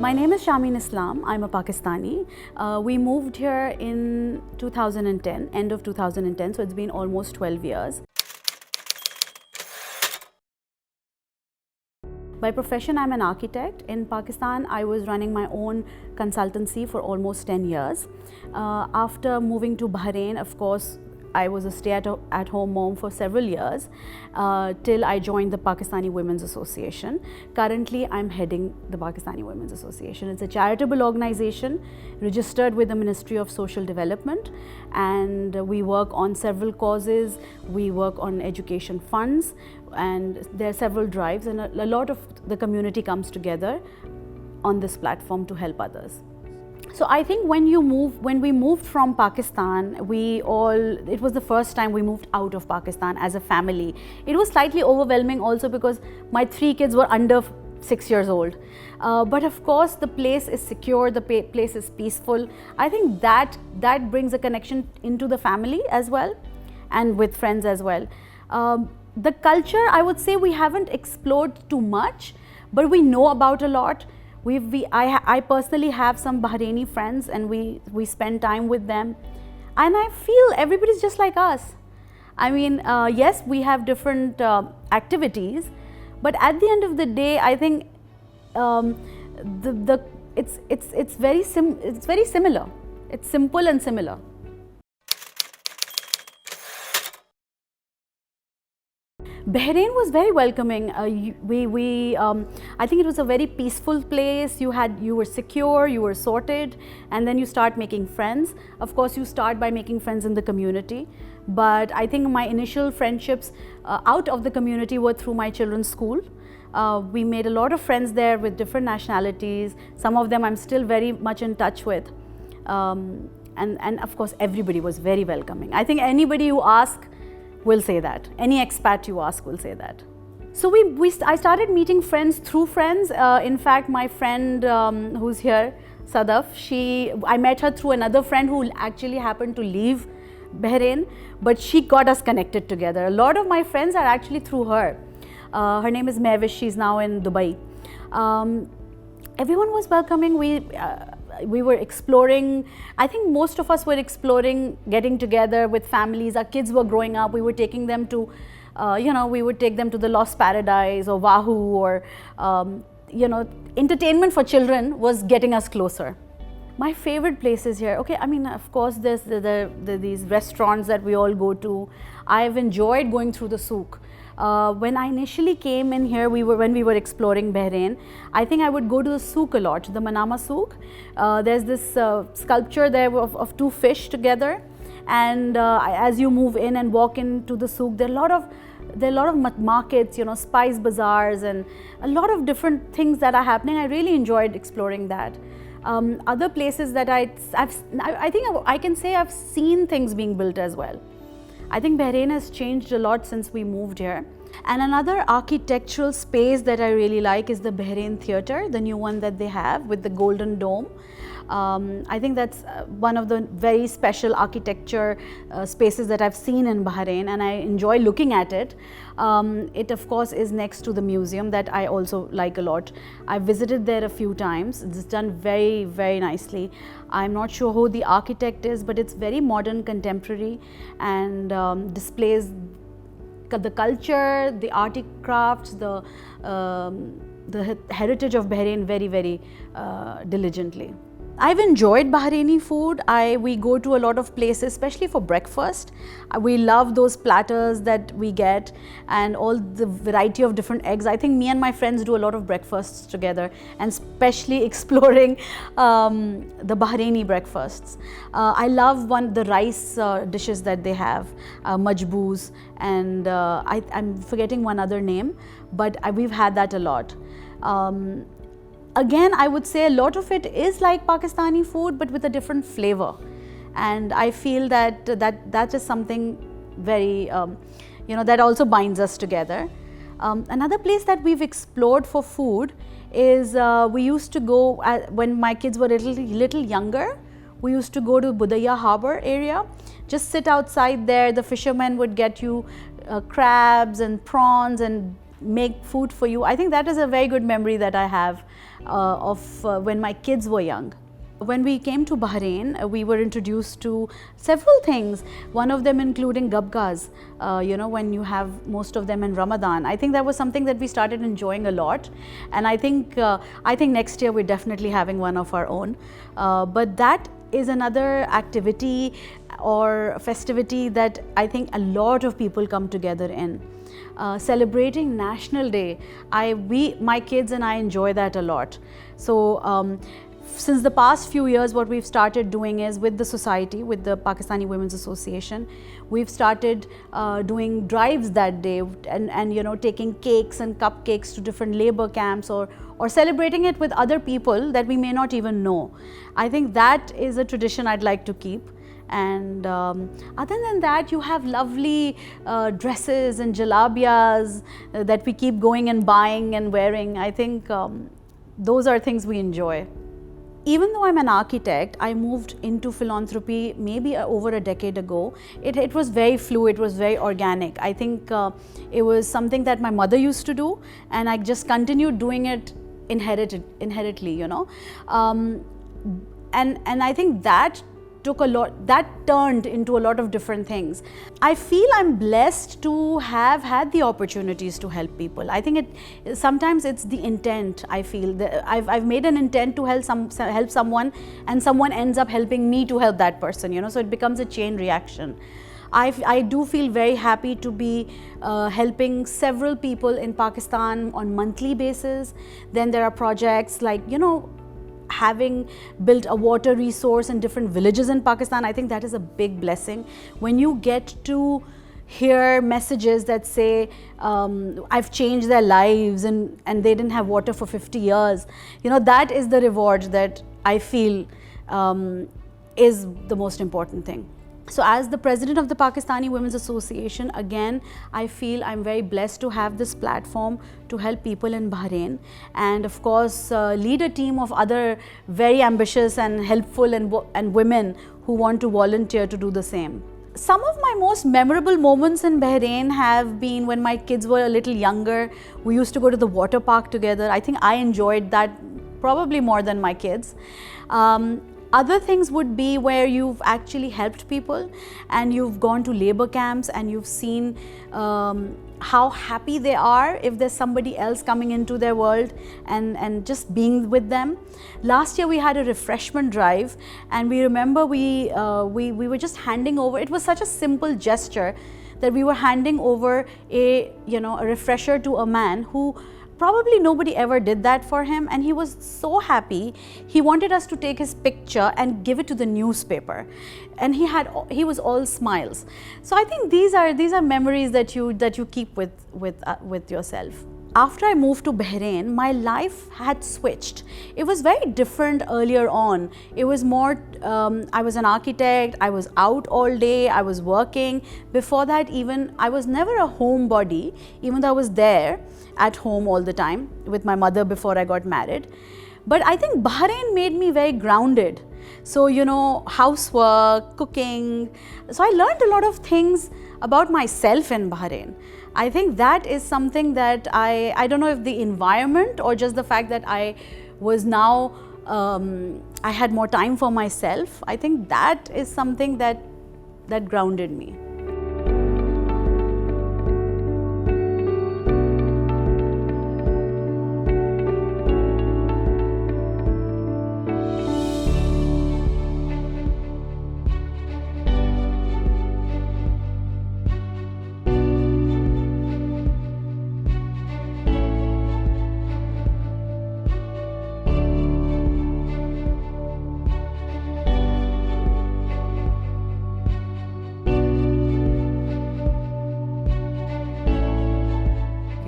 My name is Shamin Islam. I'm a Pakistani. We moved here in 2010, end of 2010, so it's been almost 12 years. By profession, I'm an architect. In Pakistan, I was running my own consultancy for almost 10 years. After moving to Bahrain, of course, I was a stay-at-home mom for several years till I joined the Pakistani Women's Association. Currently, I'm heading the Pakistani Women's Association. It's a charitable organization registered with the Ministry of Social Development, and we work on several causes. We work on education funds, and there are several drives, and a lot of the community comes together on this platform to help others. So I think when we moved from Pakistan, it was the first time we moved out of Pakistan as a family. It was slightly overwhelming also because my 3 kids were under 6 years old. But of course, the place is secure, the place is peaceful. I think that brings a connection into the family as well, and with friends as well. The culture, I would say we haven't explored too much, but we know about a lot. I personally have some Bahraini friends, and we spend time with them, and I feel everybody's just like us. I mean, yes, we have different activities, but at the end of the day, I think it's very similar. It's simple and similar. Bahrain was very welcoming. I think it was a very peaceful place. You were secure, you were sorted, and then you start making friends. Of course, you start by making friends in the community. But I think my initial friendships out of the community were through my children's school. We made a lot of friends there with different nationalities. Some of them I'm still very much in touch with. And of course, everybody was very welcoming. I think anybody you ask will say that. Any expat you ask will say that. So I started meeting friends through friends. In fact, my friend who's here, Sadaf, I met her through another friend who actually happened to leave Bahrain, but she got us connected together. A lot of my friends are actually through her. Her name is Mavis. She's now in Dubai. Everyone was welcoming. We were exploring. I think most of us were exploring getting together with families. Our kids were growing up. We were taking them to, we would take them to the Lost Paradise or Wahoo, or, entertainment for children was getting us closer. My favorite places here, okay, I mean, of course, there's these restaurants that we all go to. I've enjoyed going through the souk. When I initially came in here, when we were exploring Bahrain, I think I would go to the souk a lot, the Manama souk. There's this sculpture there of 2 fish together, and as you move in and walk into the souk, there are a lot of markets, spice bazaars, and a lot of different things that are happening. I really enjoyed exploring that. Other places that I think I can say I've seen things being built as well. I think Bahrain has changed a lot since we moved here. And another architectural space that I really like is the Bahrain Theatre, the new one that they have with the golden dome. I think that's one of the very special architecture spaces that I've seen in Bahrain, and I enjoy looking at it. It of course is next to the museum that I also like a lot. I've visited there a few times. It's done very, very nicely. I'm not sure who the architect is, but it's very modern, contemporary, and displays the culture, the arty crafts, the heritage of Bahrain very, very diligently. I've enjoyed Bahraini food. We go to a lot of places, especially for breakfast. We love those platters that we get and all the variety of different eggs. I think me and my friends do a lot of breakfasts together, and especially exploring the Bahraini breakfasts. I love the rice dishes that they have, majboos, and I'm forgetting one other name, but we've had that a lot. Again, I would say a lot of it is like Pakistani food, but with a different flavor. And I feel that is something very, that also binds us together. Another place that we've explored for food is we used to go, when my kids were a little younger, we used to go to Budaya Harbor area. Just sit outside there, the fishermen would get you crabs and prawns and make food for you. I think that is a very good memory that I have of when my kids were young. When we came to Bahrain, we were introduced to several things, one of them including gabgas, when you have most of them in Ramadan. I think that was something that we started enjoying a lot, and I think next year we're definitely having one of our own. But that is another activity or festivity that I think a lot of people come together in. Celebrating National Day, my kids and I enjoy that a lot. So since the past few years, what we've started doing is, with the society, with the Pakistani Women's Association, we've started doing drives that day, and taking cakes and cupcakes to different labor camps, or celebrating it with other people that we may not even know. I think that is a tradition I'd like to keep. And other than that, you have lovely dresses and jalabiyas that we keep going and buying and wearing. I think those are things we enjoy. Even though I'm an architect, I moved into philanthropy maybe over a decade ago. It was very fluid, it was very organic. I think it was something that my mother used to do, and I just continued doing it inherently, and I think that turned into a lot of different things. I feel I'm blessed to have had the opportunities to help people. I think sometimes it's the intent. I feel that I've made an intent to help someone, and someone ends up helping me to help that person, so it becomes a chain reaction. I do feel very happy to be helping several people in Pakistan on monthly basis. Then there are projects like, having built a water resource in different villages in Pakistan. I think that is a big blessing. When you get to hear messages that say, I've changed their lives, and they didn't have water for 50 years, that is the reward that I feel is the most important thing. So as the president of the Pakistani Women's Association, again, I feel I'm very blessed to have this platform to help people in Bahrain, and of course lead a team of other very ambitious and helpful and women who want to volunteer to do the same. Some of my most memorable moments in Bahrain have been when my kids were a little younger. We used to go to the water park together. I think I enjoyed that probably more than my kids. Other things would be where you've actually helped people, and you've gone to labor camps, and you've seen how happy they are if there's somebody else coming into their world and just being with them. Last year we had a refreshment drive, and we remember we were just handing over. It was such a simple gesture that we were handing over a refresher to a man who probably nobody ever did that for him, and he was so happy. He wanted us to take his picture and give it to the newspaper, and he was all smiles. So I think these are memories that you keep with yourself. After I moved to Bahrain, my life had switched. It was very different earlier on. It was more, I was an architect, I was out all day, I was working. Before that, even, I was never a homebody, even though I was there at home all the time with my mother before I got married. But I think Bahrain made me very grounded. So, housework, cooking. So I learned a lot of things about myself in Bahrain. I think that is something that I don't know if the environment or just the fact that I was now, I had more time for myself. I think that is something that grounded me.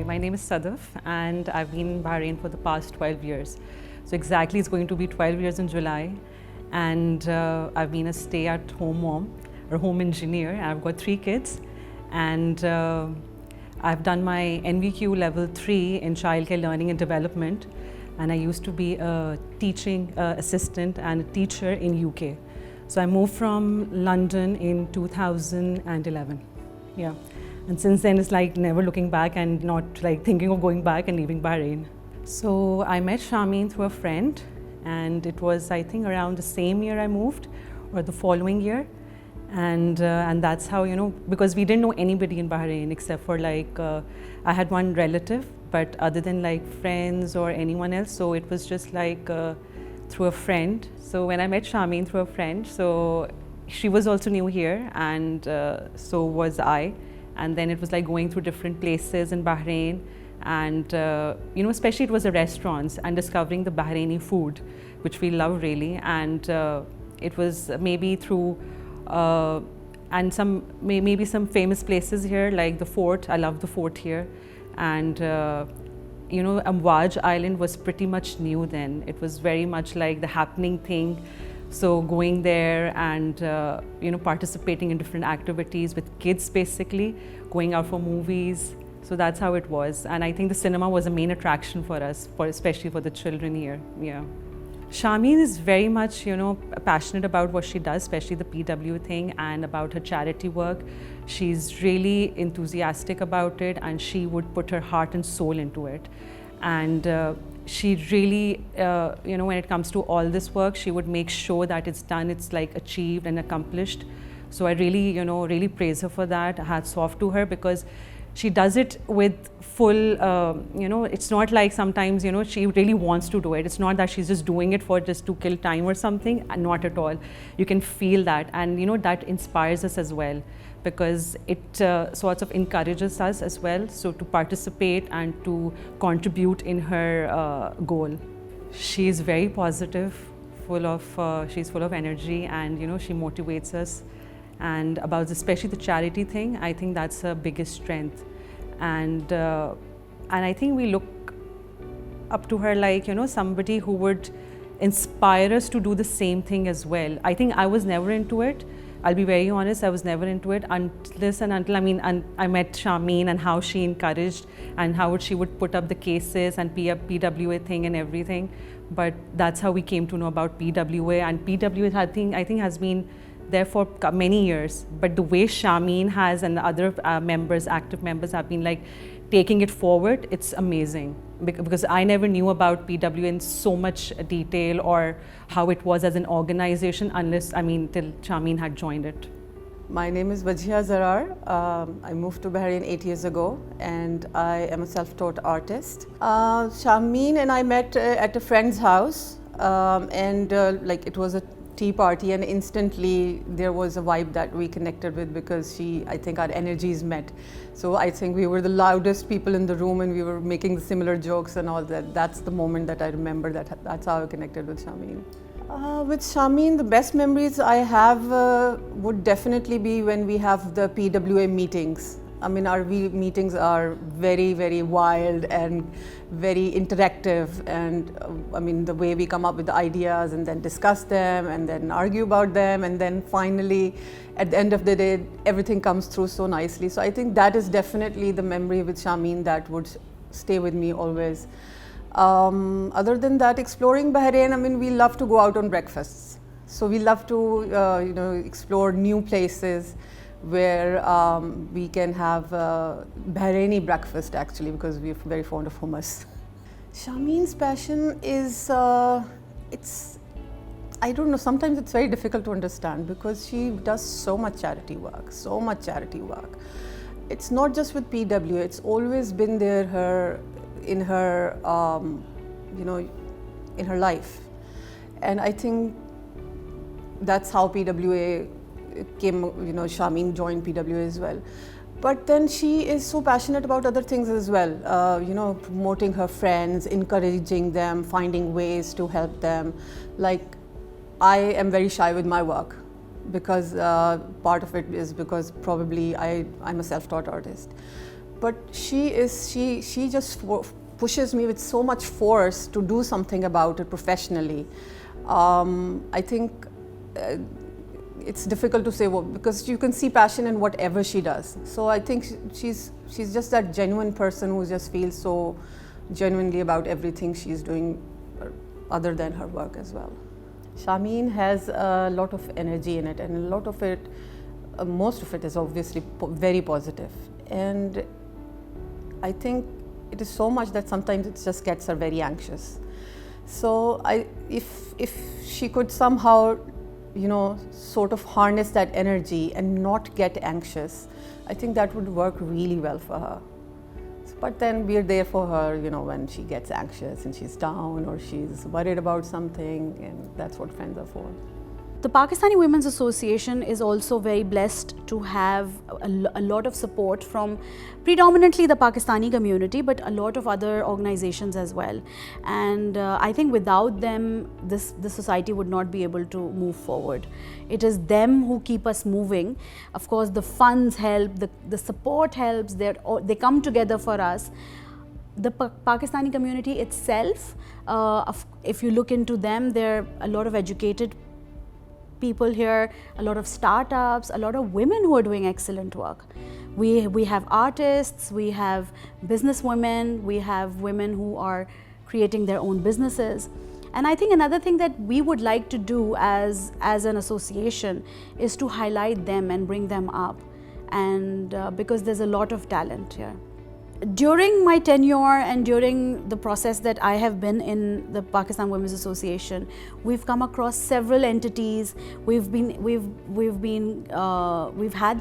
My name is Sadaf, and I've been in Bahrain for the past 12 years. So exactly it's going to be 12 years in July. And I've been a stay-at-home mom or home engineer. I've got 3 kids, and I've done my NVQ level 3 in childcare learning and development. And I used to be a teaching assistant and a teacher in UK. So I moved from London in 2011. Yeah. And since then, it's like never looking back and not like thinking of going back and leaving Bahrain. So I met Shameen through a friend, and it was, I think, around the same year I moved or the following year. And that's how, because we didn't know anybody in Bahrain except for like, I had one relative, but other than like friends or anyone else, so it was just like through a friend. So when I met Shameen through a friend, so she was also new here, and so was I. And then it was like going through different places in Bahrain, and especially it was the restaurants and discovering the Bahraini food, which we love really. And it was maybe through and maybe some famous places here like the fort. I love the fort here. And Amwaj Island was pretty much new then. It was very much like the happening thing. So going there and participating in different activities with kids, basically going out for movies. So that's how it was. And I think the cinema was a main attraction for us, especially for the children here. Yeah. Shameen is very much, passionate about what she does, especially the PW thing and about her charity work. She's really enthusiastic about it, and she would put her heart and soul into it. And she really, when it comes to all this work, she would make sure that it's done, it's like achieved and accomplished. So I really, really praise her for that. Hats off to her, because she does it with full, it's not like sometimes, she really wants to do it. It's not that she's just doing it for just to kill time or something, not at all. You can feel that, and that inspires us as well, because it sort of encourages us as well, so to participate and to contribute in her goal. She's very positive, she's full of energy, and she motivates us. And about especially the charity thing, I think that's her biggest strength. And I think we look up to her like, somebody who would inspire us to do the same thing as well. I think I was never into it. I'll be very honest, I was never into it until I met Shameen, and how she encouraged and how she would put up the cases and PWA thing and everything. But that's how we came to know about PWA. And PWA, I think has been there for many years, but the way Shameen has and the other active members have been like taking it forward, it's amazing. Because I never knew about PW in so much detail or how it was as an organization till Shameen had joined it. My name is Wajia Zarar. I moved to Bahrain 8 years ago, and I am a self-taught artist. Shameen and I met at a friend's house, and it was a tea party, and instantly there was a vibe that we connected with, because I think our energies met. So I think we were the loudest people in the room, and we were making similar jokes and all that. That's the moment that I remember, that's how I connected with Shameen. With Shameen, the best memories I have would definitely be when we have the PWA meetings. Our meetings are very, very wild and very interactive, and the way we come up with the ideas and then discuss them and then argue about them, and then finally at the end of the day everything comes through so nicely. So I think that is definitely the memory with Shameen that would stay with me always. Other than that, exploring Bahrain, we love to go out on breakfasts. So we love to explore new places where we can have Bahraini breakfast, actually, because we're very fond of hummus. Shameen's passion is, I don't know, sometimes it's very difficult to understand, because she does so much charity work, It's not just with PW, it's always been there in her life. And I think that's how PWA came, Shameen joined PWA as well. But then she is so passionate about other things as well, promoting her friends, encouraging them, finding ways to help them. Like, I am very shy with my work, because part of it is because probably I'm a self-taught artist. But she just pushes me with so much force to do something about it professionally. I think it's difficult to say because you can see passion in whatever she does. So I think she's just that genuine person who just feels so genuinely about everything she's doing, other than her work as well. Shameen has a lot of energy in it, and a lot of it, most of it is obviously very positive. and I think it is so much that sometimes it just gets her very anxious. So if she could somehow, sort of harness that energy and not get anxious, I think that would work really well for her. But then we're there for her, when she gets anxious and she's down or she's worried about something, and that's what friends are for. The Pakistani Women's Association is also very blessed to have a lot of support from predominantly the Pakistani community, but a lot of other organizations as well. And I think without them, the society would not be able to move forward. It is them who keep us moving. Of course, the funds help, the support helps, they come together for us. The Pakistani community itself, if you look into them, there are a lot of educated people here, a lot of startups, a lot of women who are doing excellent work. We have artists, we have businesswomen, we have women who are creating their own businesses. And I think another thing that we would like to do as an association is to highlight them and bring them up, and because there's a lot of talent here. During my tenure and during the process that I have been in the Pakistan Women's Association, we've come across several entities. We've had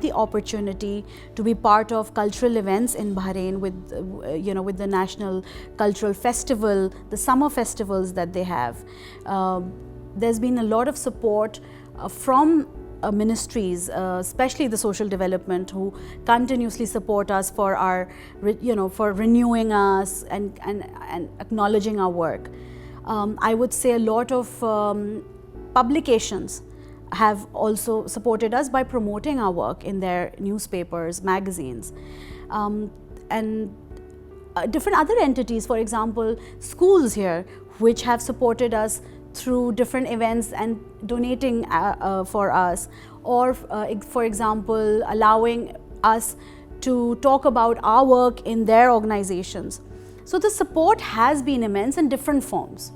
the opportunity to be part of cultural events in Bahrain with the National Cultural Festival, the summer festivals that they have. There's been a lot of support from ministries, especially the social development, who continuously support us for our, for renewing us and acknowledging our work. I would say a lot of publications have also supported us by promoting our work in their newspapers, magazines, and different other entities, for example, schools here, which have supported us through different events and donating for us, or for example, allowing us to talk about our work in their organizations. So the support has been immense in different forms.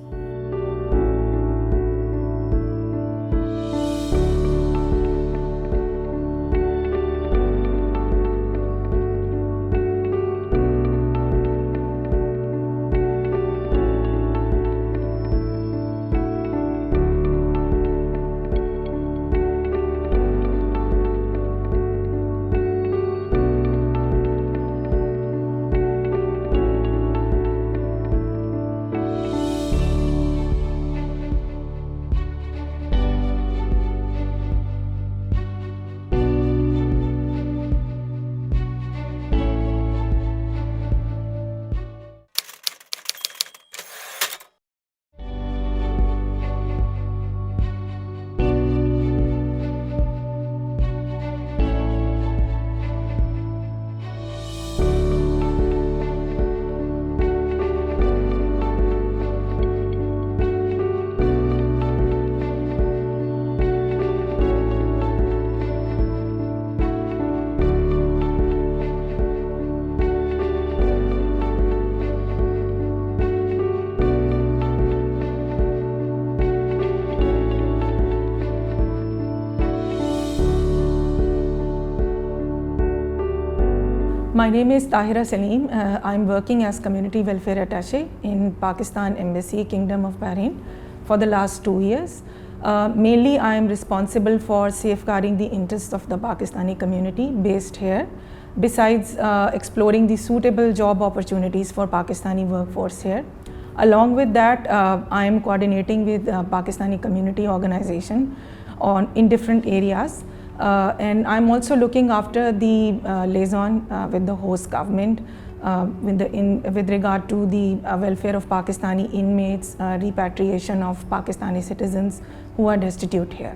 My name is Tahira Salim. I'm working as Community Welfare Attaché in Pakistan Embassy, Kingdom of Bahrain for the last 2 years. Mainly I am responsible for safeguarding the interests of the Pakistani community based here, besides exploring the suitable job opportunities for Pakistani workforce here. Along with that, I am coordinating with Pakistani community organization in different areas. And I'm also looking after the liaison with the host government with regard to the welfare of Pakistani inmates, repatriation of Pakistani citizens who are destitute here.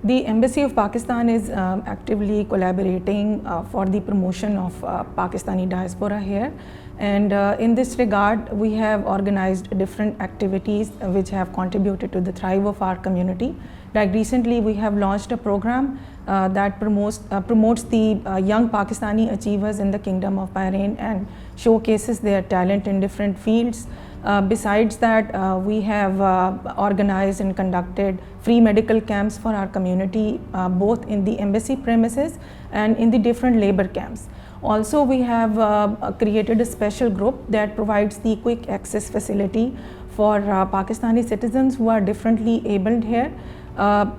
The Embassy of Pakistan is actively collaborating for the promotion of Pakistani diaspora here. And in this regard, we have organized different activities which have contributed to the thrive of our community. Like recently, we have launched a program that promotes the young Pakistani achievers in the Kingdom of Bahrain and showcases their talent in different fields. Besides that, we have organized and conducted free medical camps for our community, both in the embassy premises and in the different labor camps. Also, we have created a special group that provides the quick access facility for Pakistani citizens who are differently abled here.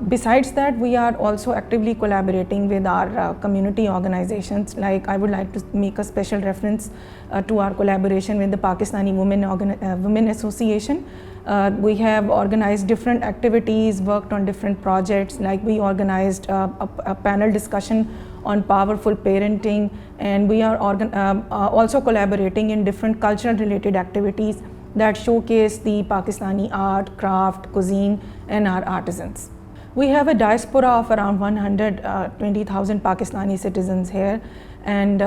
Besides that, we are also actively collaborating with our community organizations. Like, I would like to make a special reference to our collaboration with the Pakistani Women Association. We have organized different activities, worked on different projects. Like, we organized a panel discussion on powerful parenting, and we are also collaborating in different cultural related activities that showcase the Pakistani art, craft, cuisine, and our artisans. We have a diaspora of around 120,000 Pakistani citizens here, and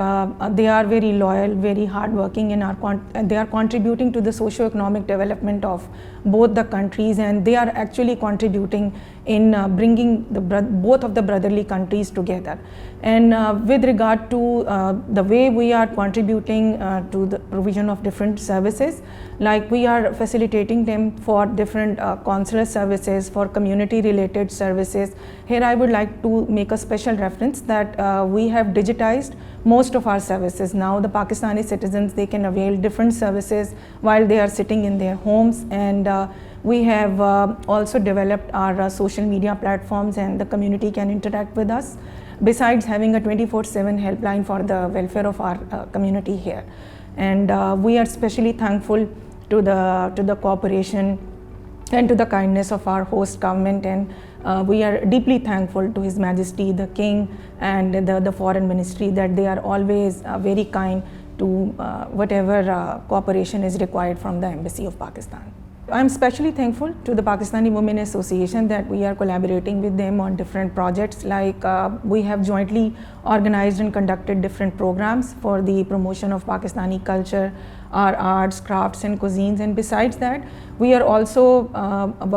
they are very loyal, very hardworking, and they are contributing to the socio-economic development of both the countries, and they are actually contributing in bringing both of the brotherly countries together. And with regard to the way we are contributing to the provision of different services, like we are facilitating them for different consular services, for community related services. Here I would like to make a special reference that we have digitized most of our services. Now the Pakistani citizens, they can avail different services while they are sitting in their homes, and we have also developed our social media platforms, and the community can interact with us, besides having a 24/7 helpline for the welfare of our community here. And we are especially thankful to the cooperation and to the kindness of our host government, and we are deeply thankful to His Majesty the King and the Foreign Ministry that they are always very kind to whatever cooperation is required from the Embassy of Pakistan. I'm especially thankful to the Pakistani Women Association that we are collaborating with them on different projects. Like we have jointly organized and conducted different programs for the promotion of Pakistani culture, our arts, crafts and cuisines. And besides that, we are also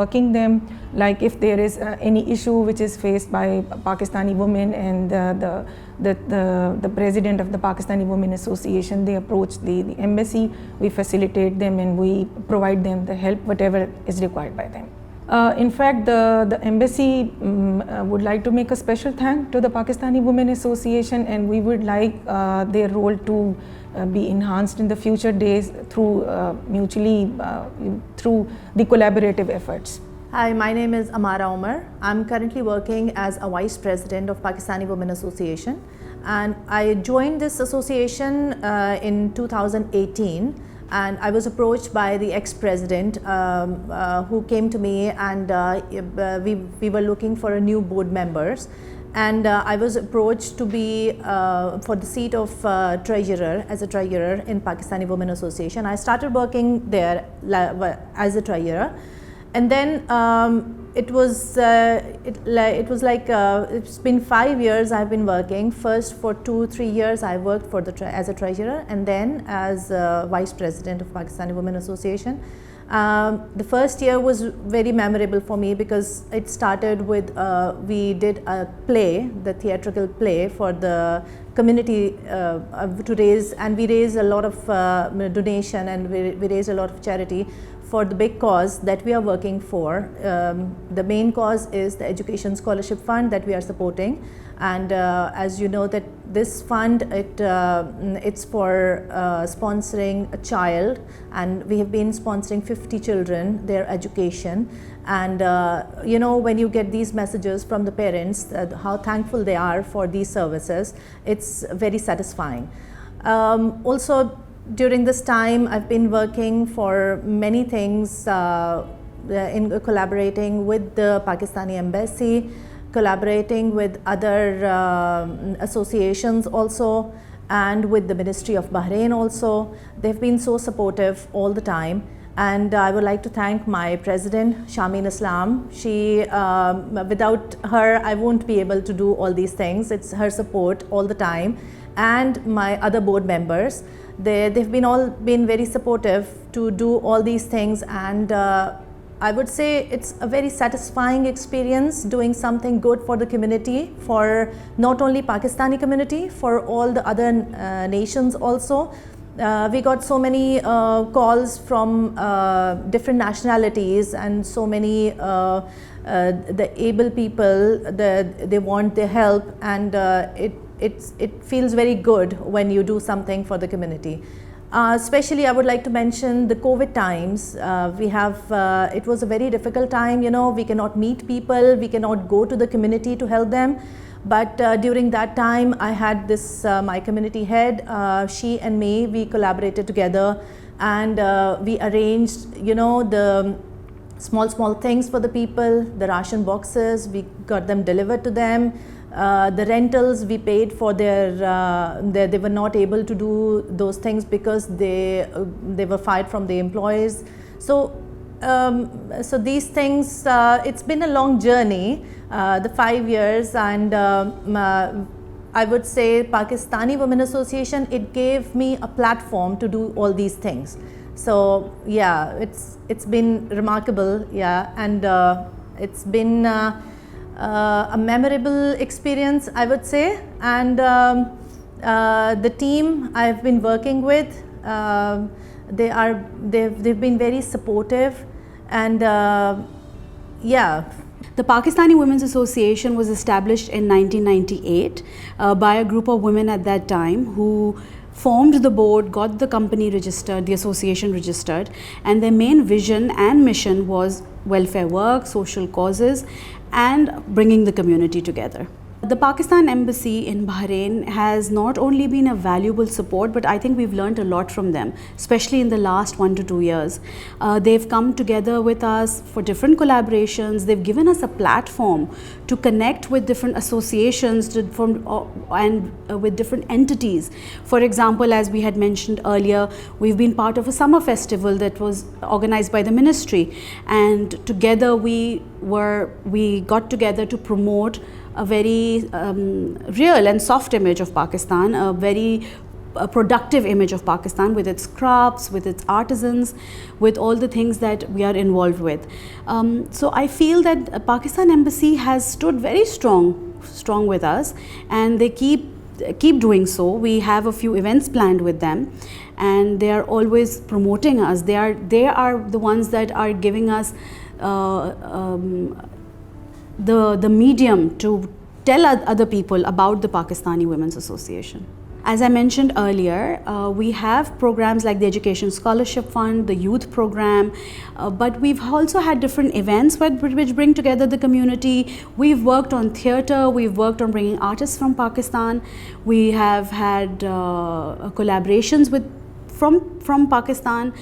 working them, like if there is any issue which is faced by Pakistani women, and the president of the Pakistani Women Association, they approach the embassy, we facilitate them and we provide them the help whatever is required by them. In fact, the embassy would like to make a special thank to the Pakistani Women Association, and we would like their role to be enhanced in the future days through through the collaborative efforts. Hi, my name is Amara Omar. I'm currently working as a Vice President of Pakistani Women Association, and I joined this association in 2018, and I was approached by the ex-president who came to me, and we were looking for a new board members, and I was approached to be for the seat of treasurer, as a treasurer in Pakistani Women Association. I started working there as a treasurer. And then it was like it's been 5 years I've been working. First for 2-3 years I worked for as a treasurer, and then as vice president of Pakistani Women Association. The first year was very memorable for me because it started with we did a play, the theatrical play for the community to raise, and we raised a lot of donation, and we raised a lot of charity for the big cause that we are working for. The main cause is the Education Scholarship Fund that we are supporting, and as you know that this fund, it's for sponsoring a child, and we have been sponsoring 50 children, their education. And you know, when you get these messages from the parents, how thankful they are for these services, it's very satisfying. Also, during this time, I've been working for many things in collaborating with the Pakistani Embassy, collaborating with other associations also, and with the Ministry of Bahrain also. They've been so supportive all the time. And I would like to thank my president, Shameen Islam. She, without her, I won't be able to do all these things. It's her support all the time. And my other board members. They've been all been very supportive to do all these things, and I would say it's a very satisfying experience doing something good for the community, for not only Pakistani community, for all the other nations also. We got so many calls from different nationalities, and so many the able people, they want their help, and it feels very good when you do something for the community. Especially, I would like to mention the COVID times. It was a very difficult time. You know, we cannot meet people, we cannot go to the community to help them. But during that time, I had this my community head. She and me, we collaborated together, and we arranged, you know, the small things for the people. The ration boxes, we got them delivered to them. The rentals we paid for they were not able to do those things because they were fired from the employees. So these things, it's been a long journey, the 5 years, and I would say Pakistani Women Association, it gave me a platform to do all these things. So yeah, it's been remarkable, yeah, and it's been a memorable experience, I would say. And the team I've been working with, they've been very supportive, and yeah. The Pakistani Women's Association was established in 1998 by a group of women at that time who formed the board, got the company registered, the association registered, and their main vision and mission was welfare work, social causes, and bringing the community together. The Pakistan Embassy in Bahrain has not only been a valuable support, but I think we've learned a lot from them, especially in the last 1 to 2 years. They've come together with us for different collaborations. They've given us a platform to connect with different associations with different entities. For example, as we had mentioned earlier, we've been part of a summer festival that was organized by the ministry, and together we got together to promote a very real and soft image of Pakistan, a very productive image of Pakistan with its crafts, with its artisans, with all the things that we are involved with. So I feel that Pakistan Embassy has stood very strong with us, and they keep doing so. We have a few events planned with them, and they are always promoting us. They are the ones that are giving us the medium to tell other people about the Pakistani Women's Association. As I mentioned earlier, we have programs like the Education Scholarship Fund, the Youth Program, but we've also had different events which bring together the community. We've worked on theatre, we've worked on bringing artists from Pakistan. We have had collaborations from Pakistan,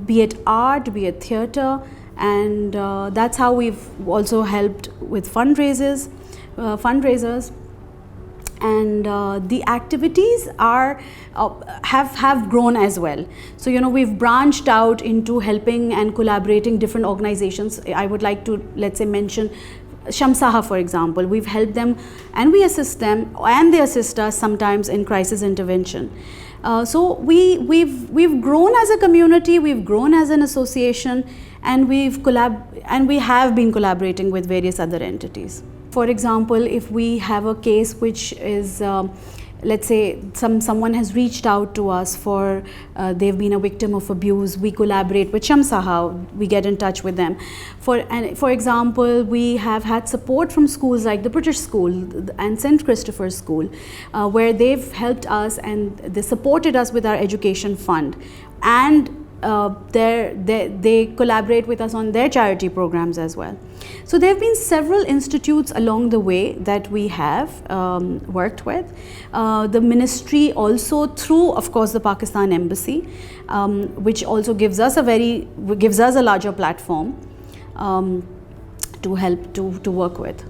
be it art, be it theatre, and that's how we've also helped with fundraisers. And the activities have grown as well. So, you know, we've branched out into helping and collaborating different organizations. I would like to, let's say, mention Shamsaha, for example. We've helped them, and we assist them, and they assist us sometimes in crisis intervention. So we've grown as a community, we've grown as an association, and we have been collaborating with various other entities. For example, if we have a case which is, let's say someone has reached out to us for, they've been a victim of abuse, we collaborate with Shamsaha, we get in touch with them. For example, we have had support from schools like the British School and St. Christopher's School, where they've helped us and they supported us with our education fund, and they collaborate with us on their charity programs as well. So there have been several institutes along the way that we have worked with. The ministry also, through of course the Pakistan Embassy, which also gives us a larger platform to help to work with.